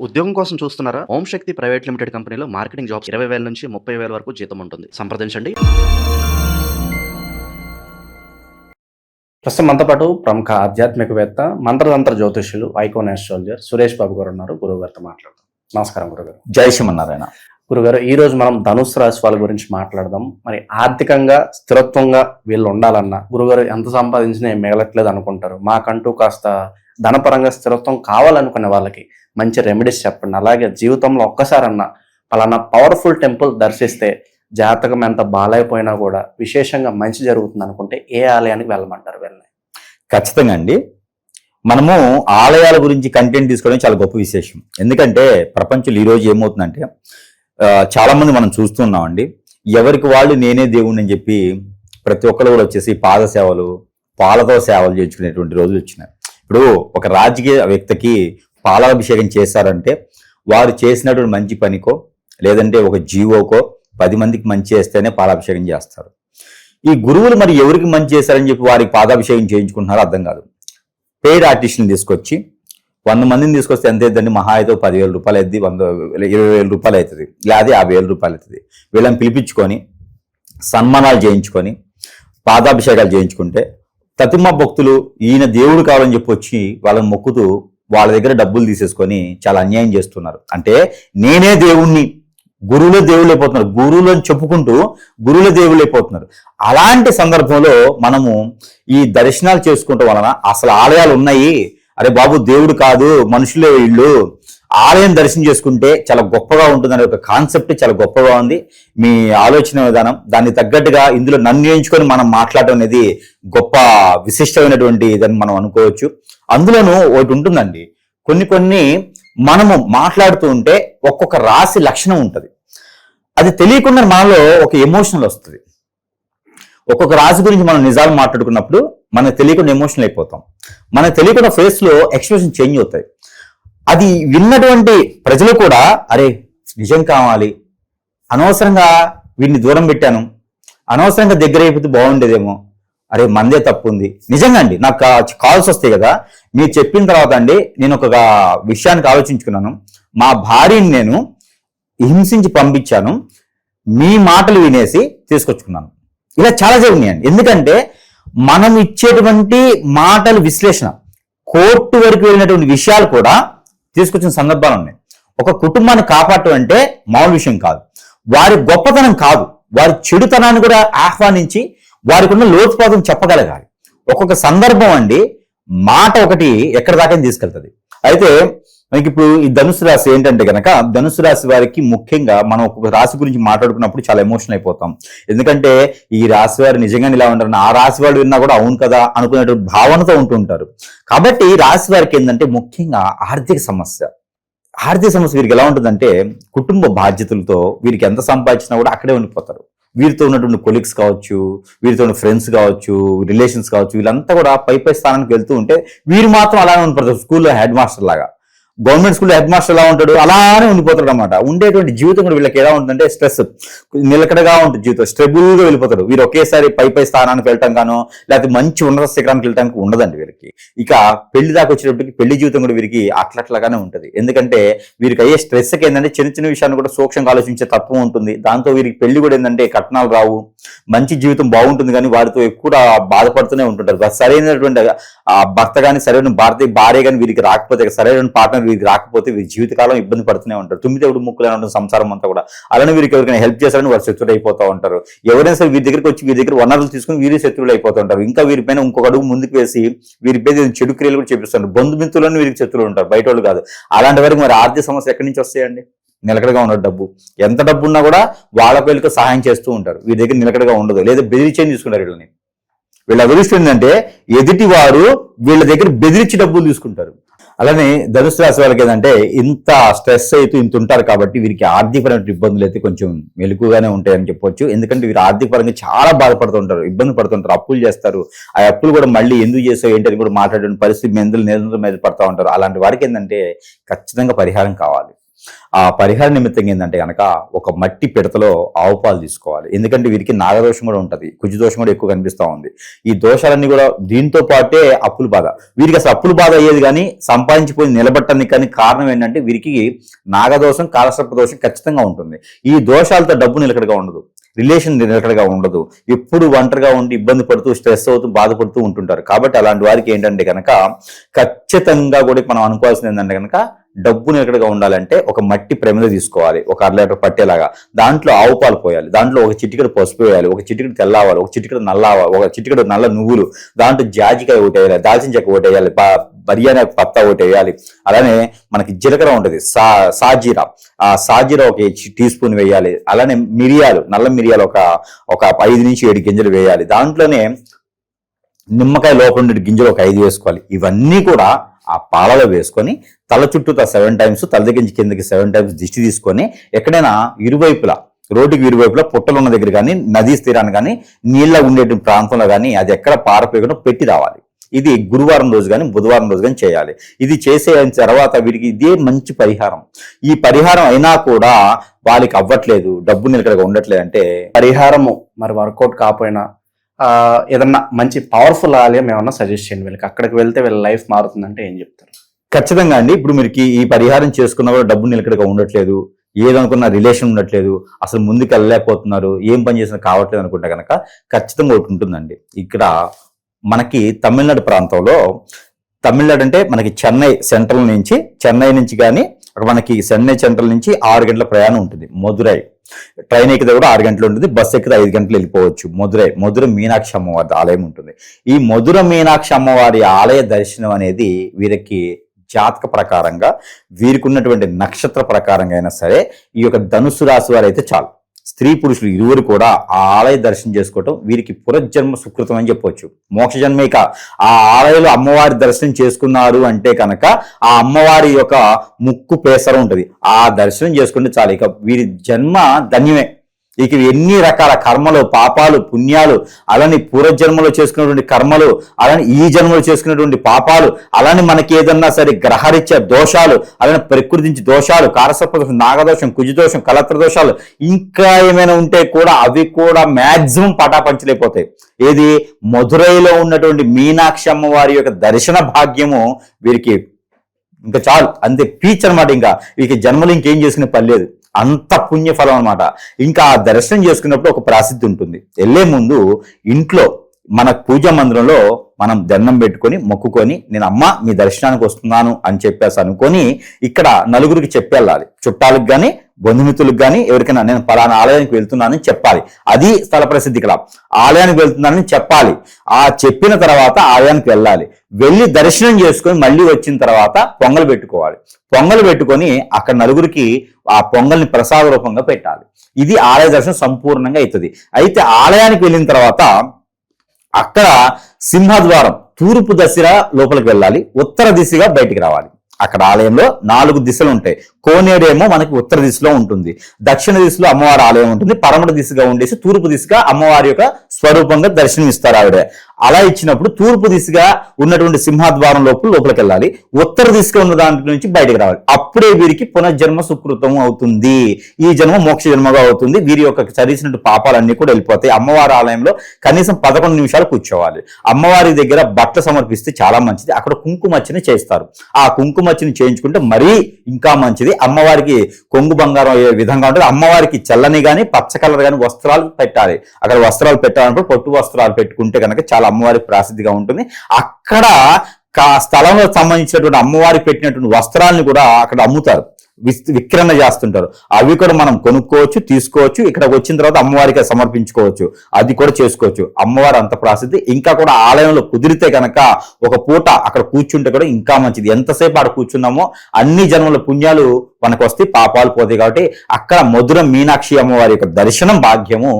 ఉద్యోగం కోసం చూస్తున్నారా? ఓం శక్తి ప్రైవేట్ లిమిటెడ్ కంపెనీలో మార్కెటింగ్ జాబ్స్ 20,000 నుంచి 30,000 వరకు జీతం ఉంటుంది. సంప్రదించండి. ప్రస్తుతం మనతో పాటు ప్రముఖ ఆధ్యాత్మికవేత్త, మంత్రతంత్ర జ్యోతిష్యులు, ఐకాన్ ఆస్ట్రాలజర్ సురేష్ బాబు గారు ఉన్నారు. గురువు గారితో మాట్లాడదాం. నమస్కారం గురుగారు. జై శ్రీమన్నారాయణ. గురుగారు, ఈ రోజు మనం ధనుస్సు రాశి వాళ్ళ గురించి మాట్లాడదాం. మరి ఆర్థికంగా స్థిరత్వంగా వీళ్ళు ఉండాలన్నా, గురుగారు ఎంత సంపాదించినా ఏం మిగలట్లేదు అనుకుంటారు. మాకంటూ కాస్త ధనపరంగా స్థిరత్వం కావాలనుకునే వాళ్ళకి మంచి రెమెడీస్ చెప్పండి. అలాగే జీవితంలో ఒక్కసారన్నా పలానా పవర్ఫుల్ టెంపుల్ దర్శిస్తే జాతకం ఎంత బాలైపోయినా కూడా విశేషంగా మంచి జరుగుతుంది అనుకుంటే ఏ ఆలయానికి వెళ్ళమంటారు? వెళ్ళని ఖచ్చితంగా అండి. మనము ఆలయాల గురించి కంటెంట్ తీసుకోవడం చాలా గొప్ప విశేషం. ఎందుకంటే ప్రపంచంలో ఈరోజు ఏమవుతుందంటే చాలా మంది మనం చూస్తున్నామండి, ఎవరికి వాళ్ళు నేనే దేవుణ్ణి అని చెప్పి ప్రతి ఒక్కరు కూడా వచ్చేసి పాద సేవలు, పాలతో సేవలు చేయించుకునేటువంటి రోజులు వచ్చినాయి. ఇప్పుడు ఒక రాజకీయ వ్యక్తికి పాలాభిషేకం చేశారంటే వారు చేసినటువంటి మంచి పనికో లేదంటే ఒక జీవోకో 10 మందికి మంచి చేస్తేనే పాలాభిషేకం చేస్తారు. ఈ గురువులు మరి ఎవరికి మంచి చేశారని చెప్పి వారికి పాదాభిషేకం చేయించుకుంటున్నారో అర్థం కాదు. పెయిడ్ ఆర్టిస్ట్ని తీసుకొచ్చి 100 మందిని తీసుకొస్తే ఎంత అవుతుందండి? మహా అయితే 10,000 రూపాయలు అవుతుంది, 20,000 రూపాయలు అవుతుంది, లేదా 50,000 రూపాయలు అవుతుంది. వీళ్ళని పిలిపించుకొని సన్మానాలు చేయించుకొని పాదాభిషేకాలు చేయించుకుంటే తతిమ భక్తులు ఈయన దేవుడు కావాలని చెప్పి వచ్చి వాళ్ళని మొక్కుతూ వాళ్ళ దగ్గర డబ్బులు తీసేసుకొని చాలా అన్యాయం చేస్తున్నారు. అంటే నేనే దేవుణ్ణి, గురువులే దేవుళ్ళు అయిపోతున్నారు, గురువులు అని చెప్పుకుంటూ గురువులే దేవుళ్ళు అయిపోతున్నారు. అలాంటి సందర్భంలో మనము ఈ దర్శనాలు చేసుకుంటూ వలన అసలు ఆలయాలు ఉన్నాయి, అరే బాబు దేవుడు కాదు మనుషులే వీళ్ళు, ఆలయం దర్శనం చేసుకుంటే చాలా గొప్పగా ఉంటుందనే ఒక కాన్సెప్ట్ చాలా గొప్పగా ఉంది. మీ ఆలోచన విధానం దాన్ని తగ్గట్టుగా ఇందులో నన్ను ఎంచుకొని మనం మాట్లాడటం అనేది గొప్ప విశిష్టమైనటువంటి ఇదని మనం అనుకోవచ్చు. అందులోనూ ఒకటి ఉంటుందండి, కొన్ని మనము మాట్లాడుతూ ఉంటే ఒక్కొక్క రాశి లక్షణం ఉంటుంది. అది తెలియకుండా మనలో ఒక ఎమోషనల్ వస్తుంది. ఒక్కొక్క రాశి గురించి మనం నిజాలు మాట్లాడుకున్నప్పుడు మనకు తెలియకుండా ఎమోషనల్ అయిపోతాం. మనకు తెలియకుండా ఫేస్ లో ఎక్స్ప్రెషన్ చేంజ్ అవుతాయి. అది విన్నటువంటి ప్రజలు కూడా అరే నిజం కావాలి, అనవసరంగా వీడిని దూరం పెట్టాను, అనవసరంగా దగ్గర అయిపోతే బాగుండేదేమో, అరే మందే తప్పు ఉంది. నిజంగా అండి, నాకు కాల్స్ వస్తాయి కదా, మీరు చెప్పిన తర్వాత అండి నేను ఒక విషయానికి ఆలోచించుకున్నాను. మా భార్యని నేను హింసించి పంపించాను, మీ మాటలు వినేసి తీసుకొచ్చుకున్నాను. ఇలా చాలా జరిగినాయండి. ఎందుకంటే మనం ఇచ్చేటువంటి మాటలు విశ్లేషణ కోర్టు వరకు వెళ్ళినటువంటి విషయాలు కూడా తీసుకొచ్చిన సందర్భాలు ఉన్నాయి. ఒక కుటుంబాన్ని కాపాడటం అంటే మామూలు విషయం కాదు. వారి గొప్పతనం కాదు, వారి చెడుతనాన్ని కూడా ఆహ్వానించి వారికి ఉన్న లోతుపాతం చెప్పగలగాలి. ఒక్కొక్క సందర్భం అండి మాట ఒకటి ఎక్కడ దాకా తీసుకెళ్తుంది. అయితే మనకి ఇప్పుడు ఈ ధనుసు రాశి ఏంటంటే కనుక, ధనుసు రాశి వారికి ముఖ్యంగా మనం ఒక్కొక్క రాశి గురించి మాట్లాడుకున్నప్పుడు చాలా ఎమోషనల్ అయిపోతాం. ఎందుకంటే ఈ రాశి వారు నిజంగానే ఇలా ఉంటారు, ఆ రాశి వాడు విన్నా కూడా అవును కదా అనుకునేటువంటి భావనతో ఉంటుంటారు. కాబట్టి ఈ రాశి వారికి ఏంటంటే ముఖ్యంగా ఆర్థిక సమస్య వీరికి ఎలా ఉంటుందంటే, కుటుంబ బాధ్యతలతో వీరికి ఎంత సంపాదించినా కూడా అక్కడే ఉండిపోతారు. వీరితో ఉన్నటువంటి కొలీగ్స్ కావచ్చు, వీరితో ఉన్న ఫ్రెండ్స్ కావచ్చు, రిలేషన్స్ కావచ్చు, వీళ్ళంతా కూడా పై స్థానానికి వెళ్తూ ఉంటే వీరు మాత్రం అలానే ఉండిపోతారు. స్కూల్లో హెడ్ మాస్టర్ లాగా, గవర్నమెంట్ స్కూల్లో హెడ్ మాస్టర్ ఎలా ఉంటాడు అలానే ఉండిపోతాడు అనమాట. ఉండేటువంటి జీవితం కూడా వీళ్ళకి ఎలా ఉంటుందంటే స్ట్రెస్, నిలకడగా ఉంటుంది జీవితం, స్టెబుల్ గా వెళ్ళిపోతాడు. వీరు ఒకేసారి పై స్థానానికి వెళ్ళటం గానో లేకపోతే మంచి ఉన్నత శిఖరానికి వెళ్ళటానికి ఉండదండి వీరికి. ఇక పెళ్లి దాకా వచ్చేటప్పటికి పెళ్లి జీవితం కూడా వీరికి అట్లట్లాగానే ఉంటుంది. ఎందుకంటే వీరికి అయ్యే స్ట్రెస్కి ఏంటంటే చిన్న విషయాన్ని కూడా సూక్ష్మంగా ఆలోచించే తత్వం ఉంటుంది. దాంతో వీరికి పెళ్లి కూడా ఏంటంటే కట్నాలు రావు, మంచి జీవితం బాగుంటుంది కానీ వారితో ఎక్కువ బాధపడుతూనే ఉంటుంటారు. సరైనటువంటి భర్త కానీ సరైన భార్య కానీ వీరికి రాకపోతే, సరైన పార్ట్నర్ వీరికి రాకపోతే వీరి జీవితకాలం ఇబ్బంది పడుతూనే ఉంటారు. 9 ముక్కులైన ఉంటుంది సంసారం అంతా కూడా. అలానే వీరికి ఎవరికైనా హెల్ప్ చేశారని వారు శత్రువులు అయిపోతూ ఉంటారు. ఎవరైనా సరే వీరి దగ్గరికి వచ్చి వీరి దగ్గర వనరులు తీసుకుని వీరి శత్రువులు అయిపోతూ ఉంటారు. ఇంకా వీరిపైన ఇంకొక అడుగు ముందుకు వేసి వీరిపై చెడు క్రియలు కూడా చేపిస్తారు. బంధుమిత్రులను వీరికి శత్రువులు ఉంటారు, బయట వాళ్ళు కాదు. అలాంటి వరకు మరి ఆర్థిక సమస్య ఎక్కడి నుంచి వస్తాయండి? నిలకడగా ఉన్న డబ్బు, ఎంత డబ్బు ఉన్నా కూడా వాళ్ళ పేరుకు సహాయం చేస్తూ ఉంటారు. వీరి దగ్గర నిలకడగా ఉండదు, లేదా బెదిరించేని తీసుకుంటారు. వీళ్ళ అదృష్టం ఏంటంటే ఎదుటి వారు వీళ్ళ దగ్గర బెదిరించి డబ్బులు తీసుకుంటారు. అలానే ధనుసు రాశి వాళ్ళకి ఏంటంటే ఇంత స్ట్రెస్ అయితే ఇంత ఉంటారు కాబట్టి వీరికి ఆర్థికపరమైన ఇబ్బందులు అయితే కొంచెం మెలుకుగానే ఉంటాయని చెప్పొచ్చు. ఎందుకంటే వీరు ఆర్థిక పరంగా చాలా బాధపడుతుంటారు, ఇబ్బంది పడుతుంటారు, అప్పులు చేస్తారు. ఆ అప్పులు కూడా మళ్ళీ ఎందుకు చేసావు ఏంటని కూడా మాట్లాడే పరిస్థితి నిరంతరం మీద పడతా ఉంటారు. అలాంటి వారికి ఏంటంటే ఖచ్చితంగా పరిహారం కావాలి. ఆ పరిహార నిమిత్తం ఏంటంటే కనుక ఒక మట్టి పిడతలో ఆవు పాలు తీసుకోవాలి. ఎందుకంటే వీరికి నాగదోషం కూడా ఉంటుంది, కుజు దోషం కూడా ఎక్కువ కనిపిస్తూ ఉంది. ఈ దోషాలన్నీ కూడా దీంతో పాటే అప్పుల బాధ. వీరికి అసలు అప్పుల బాధ అయ్యేది కానీ సంపాదించిపోయి నిలబట్టడానికి కానీ కారణం ఏంటంటే వీరికి నాగదోషం, కాలసర్ప దోషం ఖచ్చితంగా ఉంటుంది. ఈ దోషాలతో డబ్బు నిలకడగా ఉండదు, రిలేషన్ నిలకడగా ఉండదు, ఎప్పుడు ఒంటరిగా ఉండి ఇబ్బంది పడుతూ స్ట్రెస్ అవుతూ బాధపడుతూ ఉంటుంటారు. కాబట్టి అలాంటి వారికి ఏంటంటే కనుక ఖచ్చితంగా కూడా మనం అనుకోవాల్సింది ఏంటంటే కనుక డబ్బు నిలకడగా ఉండాలంటే ఒక మట్టి ప్రమిద తీసుకోవాలి, ఒక 1/2 లీటర్ పట్టేలాగా. దాంట్లో ఆవు పాలు పోయాలి, దాంట్లో ఒక చిటికెడు పసుపు వేయాలి, ఒక చిటికెడు తెల్లవాలు, ఒక చిటికెడు నల్లవాలు, ఒక చిటికెడు నల్ల నువ్వులు, దాంట్లో జాజికాయ ఒకటి వేయాలి, దాల్చిన చెక్క ఒకటి వేయాలి, బిర్యానీ పత్తా ఒకటి వేయాలి. అలానే మనకి జీలకర్ర ఉంటుంది, సాజీరా, ఆ సాజీరా ఒక టీ స్పూన్ వేయాలి. అలానే మిరియాలు, నల్ల మిరియాలు ఒక 5 నుంచి 7 గింజలు వేయాలి. దాంట్లోనే నిమ్మకాయ లోపల ఉండే గింజలు ఒక 5 వేసుకోవాలి. ఇవన్నీ కూడా ఆ పాలలో వేసుకొని తల చుట్టూ 7 టైమ్స్, తల దగ్గర నుంచి కిందకి 7 టైమ్స్ దిష్టి తీసుకొని ఎక్కడైనా ఇరువైపులా, రోడ్డుకి ఇరువైపులా పుట్టలు ఉన్న దగ్గర కానీ, నదీ తీరాన్ని కానీ, నీళ్ళ ఉండే ప్రాంతంలో కానీ అది ఎక్కడ పారపోయకుండా పెట్టి రావాలి. ఇది గురువారం రోజు కానీ బుధవారం రోజు కానీ చేయాలి. ఇది చేసే తర్వాత వీరికి ఇదే మంచి పరిహారం. ఈ పరిహారం అయినా కూడా వాళ్ళకి అవ్వట్లేదు, డబ్బు నిలకడగా ఉండట్లేదు అంటే పరిహారము మరి వర్కౌట్ కాకపోయినా ఏదన్నా మంచి పవర్ఫుల్ ఆలయం ఏమన్నా సజెస్ట్ చేయండి వీళ్ళకి, అక్కడికి వెళ్తే వీళ్ళ లైఫ్ మారుతుందంటే ఏం చెప్తారు? ఖచ్చితంగా అండి. ఇప్పుడు మీరు ఈ పరిహారం చేసుకున్నా కూడా డబ్బు నిలకడగా ఉండట్లేదు, ఏదనుకున్న రిలేషన్ ఉండట్లేదు, అసలు ముందుకు వెళ్ళలేకపోతున్నారు, ఏం పని చేసినా కావట్లేదు అనుకుంటే కనుక ఖచ్చితంగా ఒకటి ఉంటుందండి. ఇక్కడ మనకి తమిళనాడు ప్రాంతంలో, తమిళనాడు అంటే మనకి చెన్నై నుంచి కానీ మనకి చెన్నై సెంట్రల్ నుంచి 6 గంటల ప్రయాణం ఉంటుంది. మధురై ట్రైన్ ఎక్కితే కూడా 6 గంటలు ఉంటుంది, బస్సు ఎక్కితే 5 గంటలు వెళ్ళిపోవచ్చు. మధుర మీనాక్షి అమ్మవారి ఆలయం ఉంటుంది. ఈ మధుర మీనాక్షి అమ్మవారి ఆలయ దర్శనం అనేది వీరికి జాతక ప్రకారంగా, వీరికి ఉన్నటువంటి నక్షత్ర ప్రకారంగా అయినా సరే ఈ యొక్క ధనుసు రాశి వారు అయితే చాలు, స్త్రీ పురుషులు ఇరువురు కూడా ఆ ఆలయ దర్శనం చేసుకోవటం వీరికి పునర్జన్మ సుకృతం అని చెప్పవచ్చు. మోక్ష జన్మేక ఆ ఆలయంలో అమ్మవారి దర్శనం చేసుకున్నారు అంటే కనుక ఆ అమ్మవారి యొక్క ముక్కు పేసర ఉంటుంది, ఆ దర్శనం చేసుకుంటే చాలు, ఇక వీరి జన్మ ధన్యమే. ఇక ఎన్ని రకాల కర్మలు, పాపాలు, పుణ్యాలు, అలానే పూర్వజన్మలో చేసుకున్నటువంటి కర్మలు, అలానే ఈ జన్మలో చేసుకున్నటువంటి పాపాలు, అలానే మనకి ఏదన్నా సరే గ్రహరీత్యా దోషాలు, అలానే ప్రకృతి నుంచి దోషాలు, కారసర్ప దోషం, నాగదోషం, కుజదోషం, కలత్ర దోషాలు, ఇంకా ఏమైనా ఉంటే కూడా అవి కూడా మాక్సిమం పటాపంచలైపోతాయి. ఏది మధురైలో ఉన్నటువంటి మీనాక్షి అమ్మవారి యొక్క దర్శన భాగ్యము వీరికి ఇంకా చాలు, అంతే పీచ్ అనమాట. ఇంకా వీరికి జన్మలో ఇంకేం చేసుకునే పని లేదు, అంత పుణ్యఫలం అనమాట. ఇంకా ఆ దర్శనం చేసుకున్నప్పుడు ఒక ప్రసిద్ధి ఉంటుంది. వెళ్ళే ముందు ఇంట్లో మన పూజా మందిరంలో మనం దండం పెట్టుకొని మొక్కుకొని, నేను అమ్మ మీ దర్శనానికి వస్తున్నాను అని చెప్పేసి అనుకొని ఇక్కడ నలుగురికి చెప్పెళ్ళాలి. చుట్టాలకు కానీ, బంధుమిత్రులకు కానీ, ఎవరికైనా నేను పలానా ఆలయానికి వెళ్తున్నానని చెప్పాలి. అది స్థల ప్రసిద్ధి. ఇక్కడ ఆలయానికి వెళ్తున్నానని చెప్పాలి. ఆ చెప్పిన తర్వాత ఆలయానికి వెళ్ళాలి. వెళ్ళి దర్శనం చేసుకొని మళ్ళీ వచ్చిన తర్వాత పొంగల్ పెట్టుకోవాలి. పొంగల్ పెట్టుకొని అక్కడ నలుగురికి ఆ పొంగల్ని ప్రసాద రూపంగా పెట్టాలి. ఇది ఆలయ దర్శనం సంపూర్ణంగా అవుతుంది. అయితే ఆలయానికి వెళ్ళిన తర్వాత అక్కడ సింహద్వారం తూర్పు దిశగా లోపలికి వెళ్ళాలి, ఉత్తర దిశగా బయటికి రావాలి. అక్కడ ఆలయంలో 4 దిశలు ఉంటాయి. కోనేడేమో మనకి ఉత్తర దిశలో ఉంటుంది, దక్షిణ దిశలో అమ్మవారి ఆలయం ఉంటుంది, పరమట దిశగా ఉండేసి తూర్పు దిశగా అమ్మవారి యొక్క స్వరూపంగా దర్శనం ఇస్తారు ఆవిడ. అలా ఇచ్చినప్పుడు తూర్పు దిశగా ఉన్నటువంటి సింహద్వారం లోపలికి వెళ్ళాలి, ఉత్తర దిశగా ఉన్న దాంట్లో నుంచి బయటకు రావాలి. అప్పుడే వీరికి పునర్జన్మ సుకృతం అవుతుంది, ఈ జన్మ మోక్ష జన్మగా అవుతుంది. వీరి యొక్క చరిసినట్టు పాపాలన్నీ కూడా వెళ్ళిపోతాయి. అమ్మవారి ఆలయంలో కనీసం 11 నిమిషాలు కూర్చోవాలి. అమ్మవారి దగ్గర బట్టలు సమర్పిస్తే చాలా మంచిది. అక్కడ కుంకుమర్చన చేస్తారు. ఆ కుంకుమర్చన చేయించుకుంటే మరీ ఇంకా మంచిది. అమ్మవారికి కొంగు బంగారం ఏ విధంగా ఉంటుంది, అమ్మవారికి చల్లని కానీ పచ్చ కలర్ కానీ వస్త్రాలు పెట్టాలి. అక్కడ వస్త్రాలు పెట్టాలన్నప్పుడు పట్టు వస్త్రాలు పెట్టుకుంటే కనుక చాలా అమ్మవారికి ప్రసిద్ధిగా ఉంటుంది. అక్కడ స్థలంలో సంబంధించినటువంటి అమ్మవారికి పెట్టినటువంటి వస్త్రాలను కూడా అక్కడ అమ్ముతారు, విక్రయణ చేస్తుంటారు. అవి కూడా మనం కొనుక్కోవచ్చు, తీసుకోవచ్చు. ఇక్కడ వచ్చిన తర్వాత అమ్మవారికి సమర్పించుకోవచ్చు, అది కూడా చేసుకోవచ్చు. అమ్మవారు అంత ప్రసిద్ధి. ఇంకా కూడా ఆలయంలో కుదిరితే కనుక ఒక పూట అక్కడ కూర్చుంటే కూడా ఇంకా మంచిది. ఎంతసేపు అక్కడ కూర్చున్నామో అన్ని జన్మల పుణ్యాలు మనకు వస్తే పాపాలు పోతాయి. కాబట్టి అక్కడ మధుర మీనాక్షి అమ్మవారి యొక్క దర్శనం భాగ్యము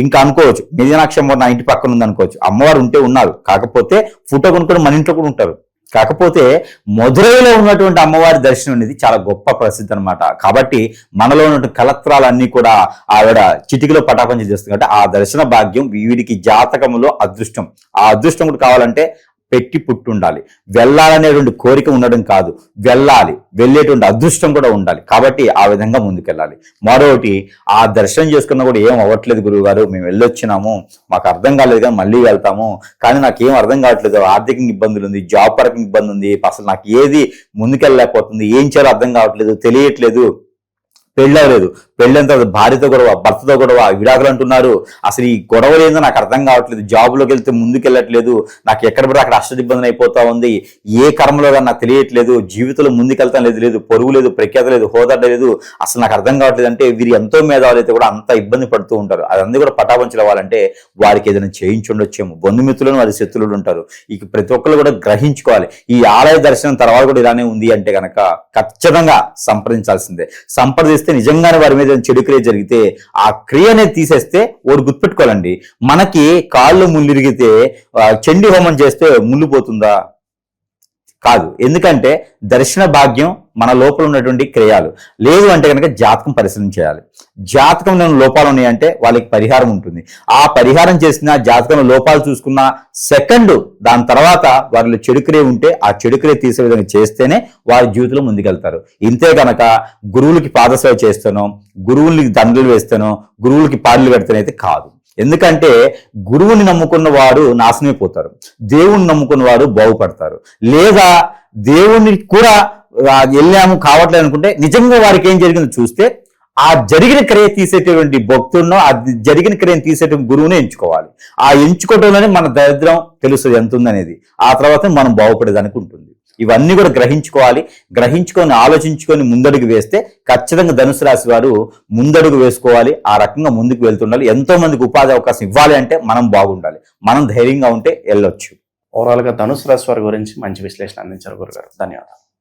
ఇంకా అనుకోవచ్చు. మీనాక్షి అమ్మవారు నా ఇంటి పక్కన ఉంది అనుకోవచ్చు. అమ్మవారు ఉంటే ఉన్నారు, కాకపోతే ఫోటో కొనుక్కొని మన ఇంట్లో కూడా ఉంటారు. కాకపోతే మధురైలో ఉన్నటువంటి అమ్మవారి దర్శనం అనేది చాలా గొప్ప ప్రసిద్ధి అనమాట. కాబట్టి మనలో ఉన్నటువంటి కలత్రాలన్నీ కూడా ఆవిడ చిటికలో పటాపంచ చేస్తుంది. కాబట్టి ఆ దర్శన భాగ్యం వీడికి జాతకములో అదృష్టం. ఆ అదృష్టం కూడా కావాలంటే పెట్టి పుట్టుండాలి. వెళ్ళాలనేటువంటి కోరిక ఉండడం కాదు, వెళ్ళాలి, వెళ్ళేటువంటి అదృష్టం కూడా ఉండాలి. కాబట్టి ఆ విధంగా ముందుకెళ్ళాలి. మరొకటి, ఆ దర్శనం చేసుకున్నా కూడా ఏం అవ్వట్లేదు గురువు గారు, మేము వెళ్ళొచ్చినాము, మాకు అర్థం కాలేదు కానీ మళ్ళీ వెళ్తాము, కానీ నాకు ఏం అర్థం కావట్లేదు, ఆర్థిక ఇబ్బందులు ఉంది, జాబ్ పరంగా ఇబ్బంది ఉంది, అసలు నాకు ఏది ముందుకెళ్ళలేకపోతుంది, ఏం చేయాలో అర్థం కావట్లేదు, తెలియట్లేదు, పెళ్ళవలేదు, పెళ్ళైన తర్వాత భార్యతో గొడవ, భర్తతో గొడవ, విడాకులు అంటున్నారు, అసలు ఈ గొడవలు ఏందో నాకు అర్థం కావట్లేదు, జాబ్లోకి వెళ్తే ముందుకెళ్ళట్లేదు, నాకు ఎక్కడ పడితే అక్కడ అష్ట ఇబ్బంది అయిపోతా ఉంది, ఏ కర్మలో కానీ నాకు తెలియట్లేదు, జీవితంలో ముందుకెళ్తాం లేదు, పొరుగు లేదు, ప్రఖ్యాత లేదు, హోదా లేదు, అసలు నాకు అర్థం కావట్లేదు అంటే వీరు ఎంతో మేధావులు అయితే కూడా అంత ఇబ్బంది పడుతూ ఉంటారు. అదంతా కూడా పటాపంచలు అవ్వాలంటే వారికి ఏదైనా చేయించుండొచ్చేమో. బంధుమిత్రులను వారి శత్రువులు ఉంటారు. ఇక ప్రతి ఒక్కరు కూడా గ్రహించుకోవాలి. ఈ ఆలయ దర్శనం తర్వాత కూడా ఇలానే ఉంది అంటే కనుక ఖచ్చితంగా సంప్రదించాల్సిందే. సంప్రదిస్తే నిజంగానే వారి మీద చెడు క్రియ జరిగితే ఆ క్రియనే తీసేస్తే ఓడి గుర్తుపెట్టుకోవాలండి. మనకి కాళ్ళు ముళ్ళిరిగితే చండీ హోమం చేస్తే ముళ్ళు పోతుందా? కాదు. ఎందుకంటే దర్శన భాగ్యం మన లోపల ఉన్నటువంటి క్రియాలు. లేదు అంటే కనుక జాతకం పరిశీలన చేయాలి. జాతకంలో లోపాలు ఉన్నాయంటే వాళ్ళకి పరిహారం ఉంటుంది. ఆ పరిహారం చేసిన జాతకంలో లోపాలు చూసుకున్న సెకండ్ దాని తర్వాత వారిలో చెడు క్రియ ఉంటే ఆ చెడు క్రియ తీసే విధంగా చేస్తేనే వారి జీవితంలో ముందుకెళ్తారు. ఇంతే కనుక గురువులకి పాదసేవ చేస్తానో, గురువులకి దండలు వేస్తానో, గురువులకి పాటలు పెడతానైతే కాదు. ఎందుకంటే గురువుని నమ్ముకున్న వారు నాశనమైపోతారు, దేవుణ్ణి నమ్ముకున్న వారు బాగుపడతారు. లేదా దేవుణ్ణి కూడా వెళ్ళాము కావట్లేదు అనుకుంటే నిజంగా వారికి ఏం జరిగిందో చూస్తే ఆ జరిగిన క్రియ తీసేటటువంటి భక్తులను, ఆ జరిగిన క్రియను తీసేటువంటి గురువునే ఎంచుకోవాలి. ఆ ఎంచుకోవడంలోనే మన దరిద్రం తెలుస్తుంది ఎంత ఉందనేది. ఆ తర్వాత మనం బాగుపడేదానికి ఉంటుంది. ఇవన్నీ కూడా గ్రహించుకోవాలి. గ్రహించుకొని ఆలోచించుకొని ముందడుగు వేస్తే ఖచ్చితంగా ధనుసు రాశి వారు ముందడుగు వేసుకోవాలి. ఆ రకంగా ముందుకు వెళ్తుండాలి. ఎంతో మందికి ఉపాధి అవకాశం ఇవ్వాలి అంటే మనం బాగుండాలి. మనం ధైర్యంగా ఉంటే వెళ్ళొచ్చు. ఓవరాల్ గా ధనుసు రాశి వారి గురించి మంచి విశ్లేషణ అందించారు గురుగారు. ధన్యవాదాలు.